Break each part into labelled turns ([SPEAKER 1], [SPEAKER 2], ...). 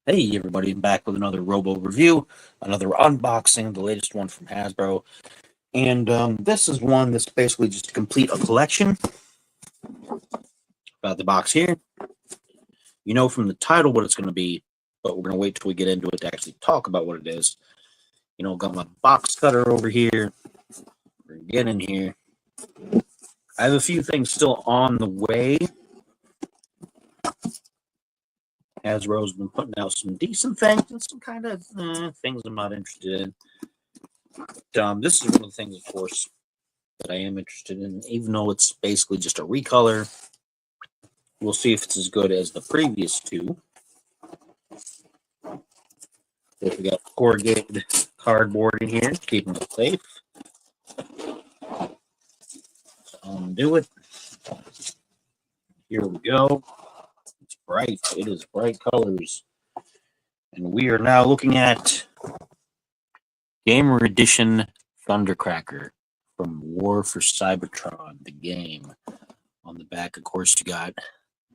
[SPEAKER 1] Hey everybody, I'm back with another Robo review, another unboxing, the latest one from Hasbro. And this is one that's basically just to complete a collection. About the box here. You know from the title what it's going to be, but we're going to wait till we get into it to actually talk about what it is. You know, got my box cutter over here. We're going to get in here. I have a few things still on the way. Hasbro's been putting out some decent things and some kind of things I'm not interested in. This is one of the things, of course, that I am interested in, even though it's basically just a recolor. We'll see if it's as good as the previous two. We got corrugated cardboard in here, keeping it safe. So undo it. Here we go. It's bright. It is bright colors. And we are now looking at Gamer Edition Thundercracker from War for Cybertron, the game. On the back, of course, you got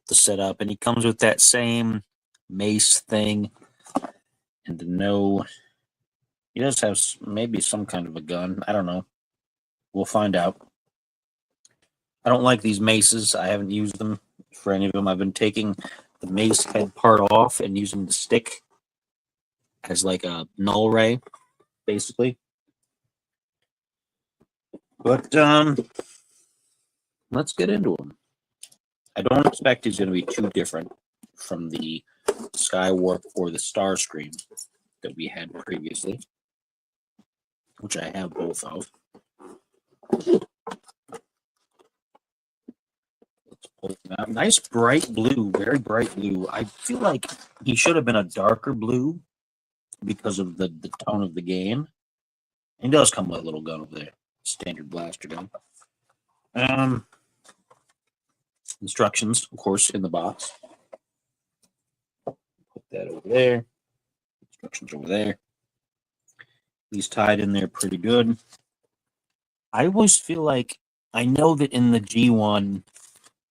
[SPEAKER 1] the setup, and he comes with that same mace thing. And he does have maybe some kind of a gun. I don't know. We'll find out. I don't like these maces. I haven't used them for any of them. I've been taking the mace head part off and using the stick as like a null ray, basically. But let's get into them. I don't expect he's going to be too different from the Skywarp or the Starscream that we had previously, which I have both of. Let's pull them out. Nice bright blue, very bright blue. I feel like he should have been a darker blue because of the tone of the game. He does come with a little gun over there, standard blaster gun. Instructions, of course, in the box. Put that over there. Instructions over there. He's tied in there pretty good. I always feel like I know that in the G1,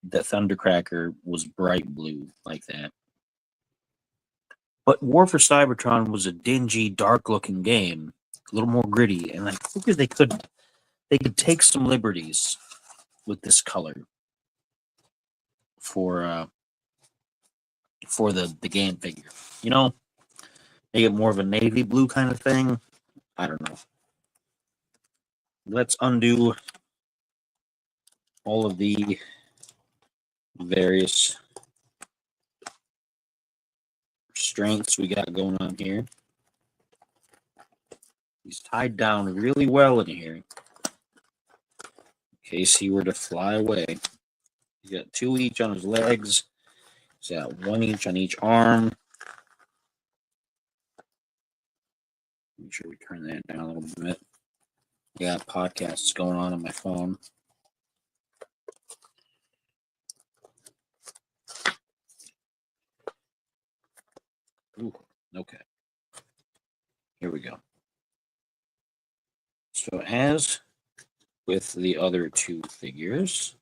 [SPEAKER 1] the Thundercracker was bright blue like that. But War for Cybertron was a dingy, dark-looking game, a little more gritty, and I figured they could take some liberties with this color for the game figure. You know, make it more of a navy blue kind of thing. I don't know. Let's undo all of the various restraints we got going on here. He's tied down really well in here in case he were to fly away. He's got 2 each on his legs. He's got 1 each on each arm. Make sure we turn that down a little bit. I got podcasts going on my phone. Ooh, okay. Here we go. So as with the other 2 figures,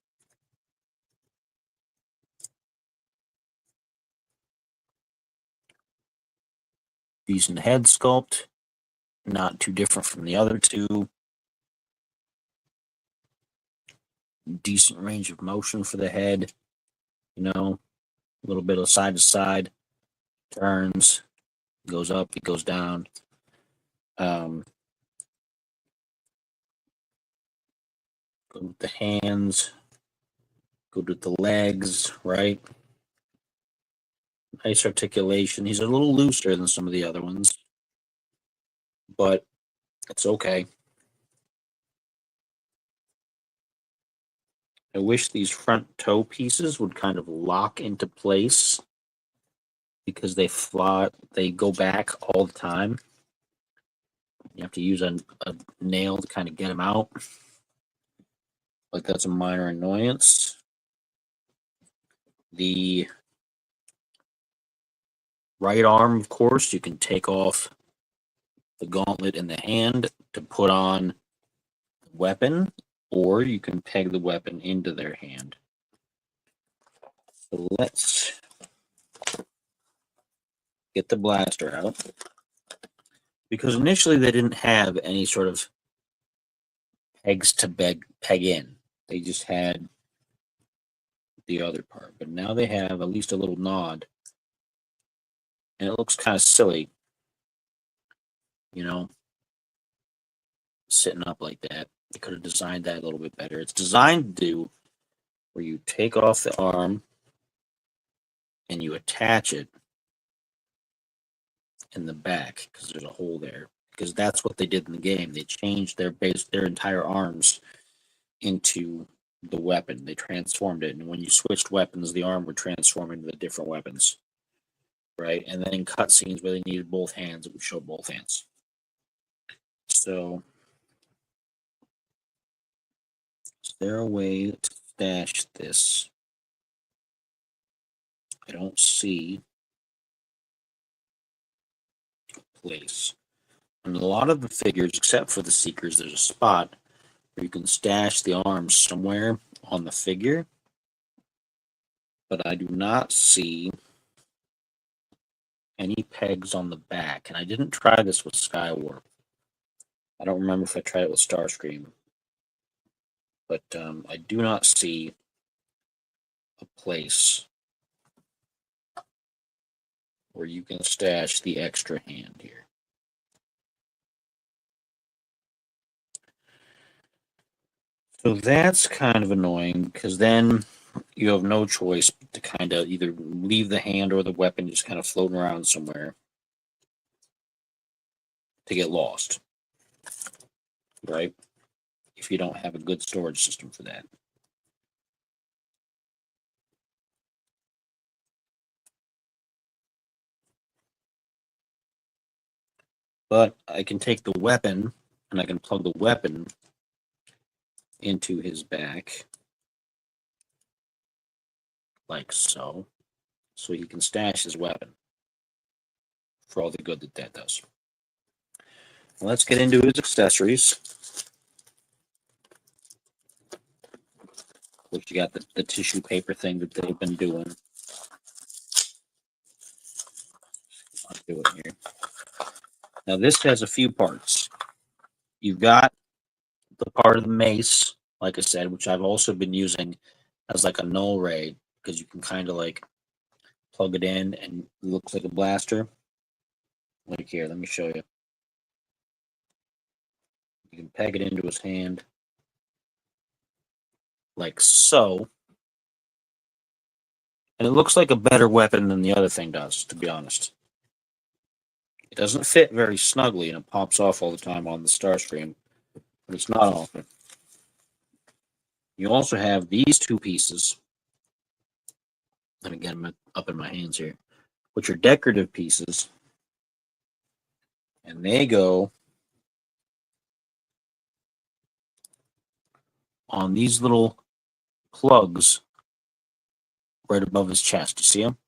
[SPEAKER 1] decent head sculpt, not too different from the other 2. Decent range of motion for the head, you know, a little bit of side to side, turns, goes up, it goes down. Good with the hands, good with the legs, right? Nice articulation. He's a little looser than some of the other ones, but it's okay. I wish these front toe pieces would kind of lock into place because they go back all the time. You have to use a nail to kind of get them out. But that's a minor annoyance. The right arm, of course, you can take off the gauntlet in the hand to put on the weapon, or you can peg the weapon into their hand. So let's get the blaster out, because initially they didn't have any sort of pegs to peg in. They just had the other part, but now they have at least a little nod, and it looks kind of silly, you know, sitting up like that. They could have designed that a little bit better. It's designed to do where you take off the arm and you attach it in the back because there's a hole there. Because that's what they did in the game. They changed their entire arms into the weapon. They transformed it, and when you switched weapons, the arm would transform into the different weapons, right? And then in cutscenes where they needed both hands, it would show both hands. So, is there a way to stash this? I don't see a place. And a lot of the figures, except for the Seekers, there's a spot where you can stash the arms somewhere on the figure, but I do not see any pegs on the back. And I didn't try this with Skywarp. I don't remember if I tried it with Starscream, but I do not see a place where you can stash the extra hand here. So that's kind of annoying, because then you have no choice to kind of either leave the hand or the weapon just kind of floating around somewhere to get lost, right? If you don't have a good storage system for that. But I can take the weapon and I can plug the weapon into his back, like so, so he can stash his weapon for all the good that that does. Let's get into his accessories. Which you got the tissue paper thing that they've been doing. I'll do it here. Now this has a few parts. You've got the part of the mace, like I said, which I've also been using as like a null ray, because you can kind of like plug it in and it looks like a blaster. Like here, let me show you. You can peg it into his hand like so. And it looks like a better weapon than the other thing does, to be honest. It doesn't fit very snugly and it pops off all the time on the Starscream, but it's not often. You also have these two pieces. Let me get them up in my hands here, which are decorative pieces. And they go on these little plugs right above his chest. You see them?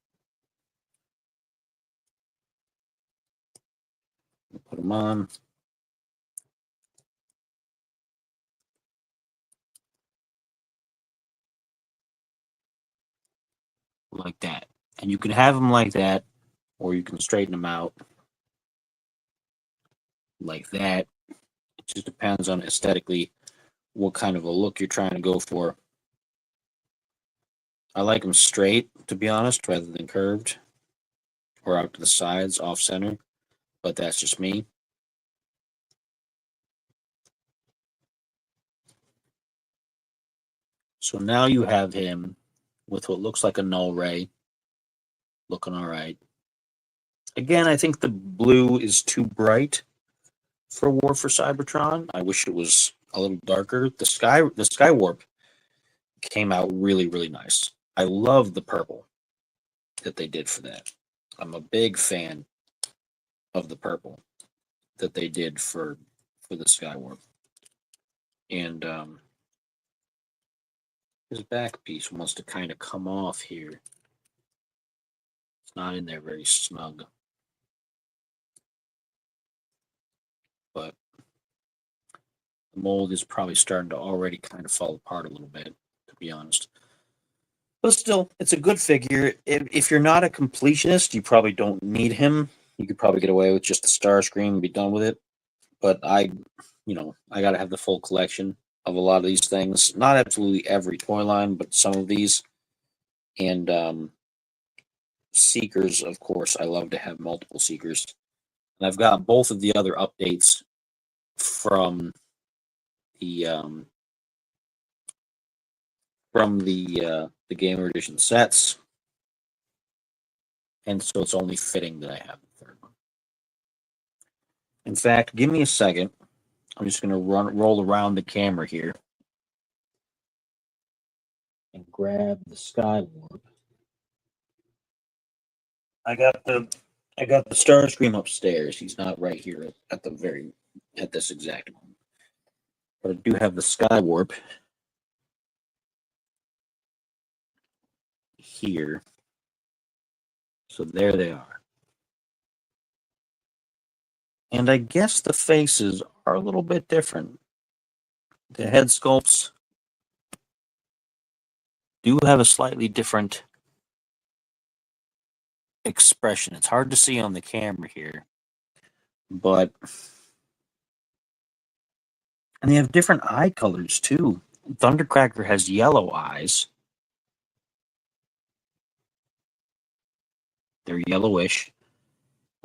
[SPEAKER 1] Put them on. Like that. And you can have them like that, or you can straighten them out like that. It just depends on aesthetically what kind of a look you're trying to go for. I like them straight, to be honest, rather than curved or out to the sides, off center, but that's just me. So now you have him with what looks like a null ray, looking all right. Again, I think the blue is too bright for War for Cybertron. I wish it was a little darker. The sky warp came out really, really nice. I love the purple that they did for that. I'm a big fan of the purple that they did for the sky warp. And his back piece wants to kind of come off here. It's not in there very snug. But the mold is probably starting to already kind of fall apart a little bit, to be honest. But still, it's a good figure. If you're not a completionist, you probably don't need him. You could probably get away with just the Starscream and be done with it. But I got to have the full collection of a lot of these things. Not absolutely every toy line, but some of these. And Seekers, of course, I love to have multiple Seekers. And I've got both of the other updates from the Gamer Edition sets, and so it's only fitting that I have the third one. In fact, give me a second. I'm just going to roll around the camera here and grab the Skywarp. I got the Starscream upstairs. He's not right here at this exact moment. But I do have the Skywarp here. So there they are. And I guess the faces are a little bit different. The head sculpts do have a slightly different expression. It's hard to see on the camera here, but and they have different eye colors too. Thundercracker has yellow eyes. They're yellowish.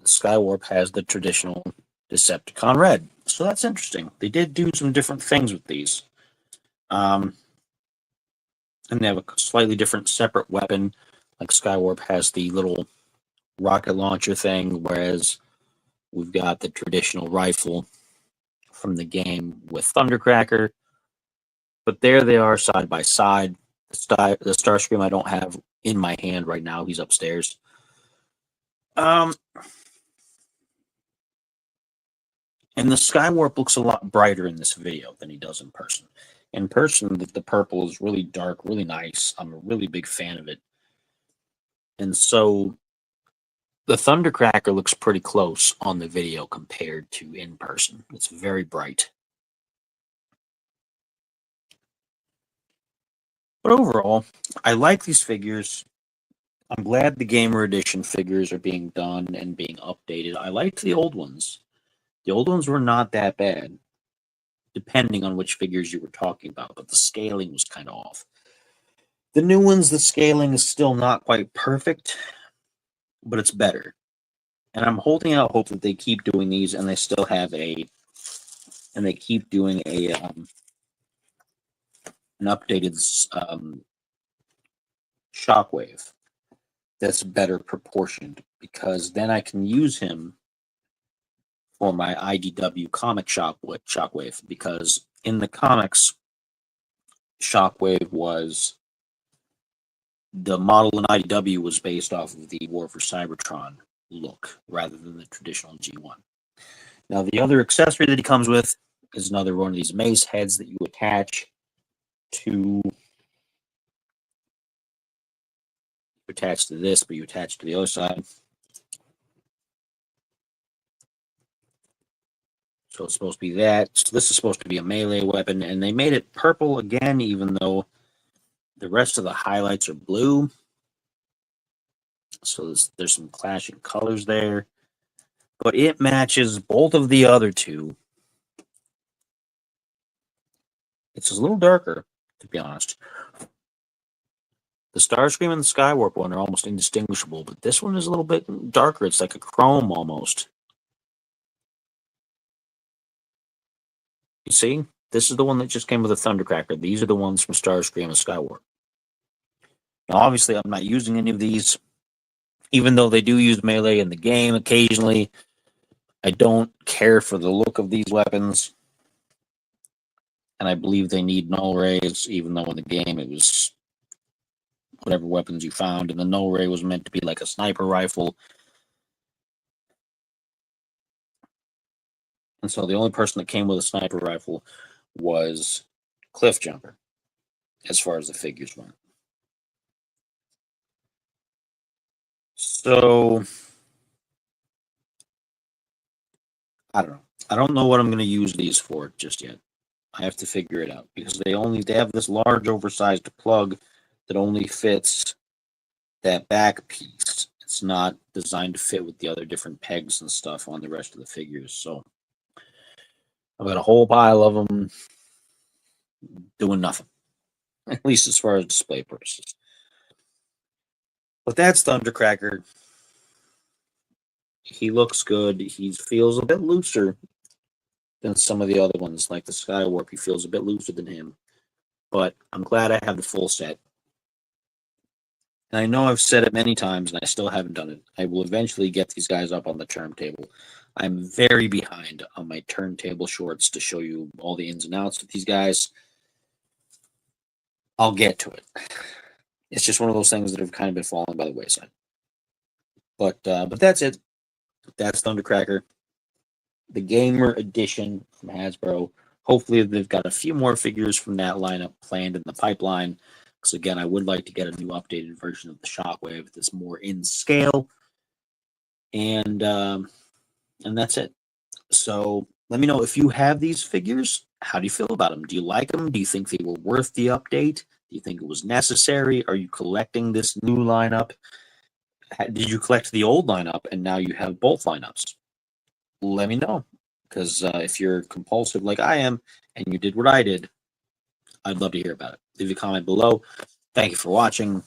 [SPEAKER 1] Skywarp has the traditional Decepticon red. So that's interesting. They did do some different things with these. And they have a slightly different separate weapon. Like Skywarp has the little rocket launcher thing, whereas we've got the traditional rifle from the game with Thundercracker. But there they are side by side. The Starscream I don't have in my hand right now. He's upstairs. And the Skywarp looks a lot brighter in this video than he does in person. In person, the purple is really dark, really nice. I'm a really big fan of it. And so the Thundercracker looks pretty close on the video compared to in person. It's very bright. But overall, I like these figures. I'm glad the Gamer Edition figures are being done and being updated. I liked the old ones. The old ones were not that bad, depending on which figures you were talking about, but the scaling was kind of off. The new ones, the scaling is still not quite perfect, but it's better. And I'm holding out hope that they keep doing these, and they still have and they keep doing an updated Shockwave that's better proportioned, because then I can use him for my IDW comic Shockwave, because in the comics, Shockwave was the model in IDW was based off of the War for Cybertron look rather than the traditional G1. Now, the other accessory that he comes with is another one of these mace heads that you attach to this, but you attach to the other side. So it's supposed to be that. So this is supposed to be a melee weapon, and they made it purple again, even though the rest of the highlights are blue. So there's some clashing colors there. But it matches both of the other two. It's a little darker, to be honest. The Starscream and the Skywarp one are almost indistinguishable, but this one is a little bit darker. It's like a chrome almost. You see? This is the one that just came with a Thundercracker. These are the ones from Starscream and Skywarp. Now, obviously, I'm not using any of these, even though they do use melee in the game occasionally. I don't care for the look of these weapons. And I believe they need null rays, even though in the game it was whatever weapons you found. And the null ray was meant to be like a sniper rifle. And so the only person that came with a sniper rifle was Cliffjumper, as far as the figures went. So I don't know. I don't know what I'm going to use these for just yet. I have to figure it out, because they have this large oversized plug that only fits that back piece. It's not designed to fit with the other different pegs and stuff on the rest of the figures. So I've got a whole pile of them doing nothing, at least as far as display purposes. But that's Thundercracker. He looks good. He feels a bit looser than some of the other ones, like the Skywarp. He feels a bit looser than him. But I'm glad I have the full set. And I know I've said it many times, and I still haven't done it. I will eventually get these guys up on the turntable. I'm very behind on my turntable shorts to show you all the ins and outs of these guys. I'll get to it. It's just one of those things that have kind of been falling by the wayside. But that's it. That's Thundercracker, the Gamer Edition from Hasbro. Hopefully, they've got a few more figures from that lineup planned in the pipeline. Because again, I would like to get a new updated version of the Shockwave that's more in scale. And that's it. So let me know if you have these figures. How do you feel about them? Do you like them? Do you think they were worth the update? Do you think it was necessary? Are you collecting this new lineup? Did you collect the old lineup and now you have both lineups? Let me know. Because if you're compulsive like I am and you did what I did, I'd love to hear about it. Leave a comment below. Thank you for watching.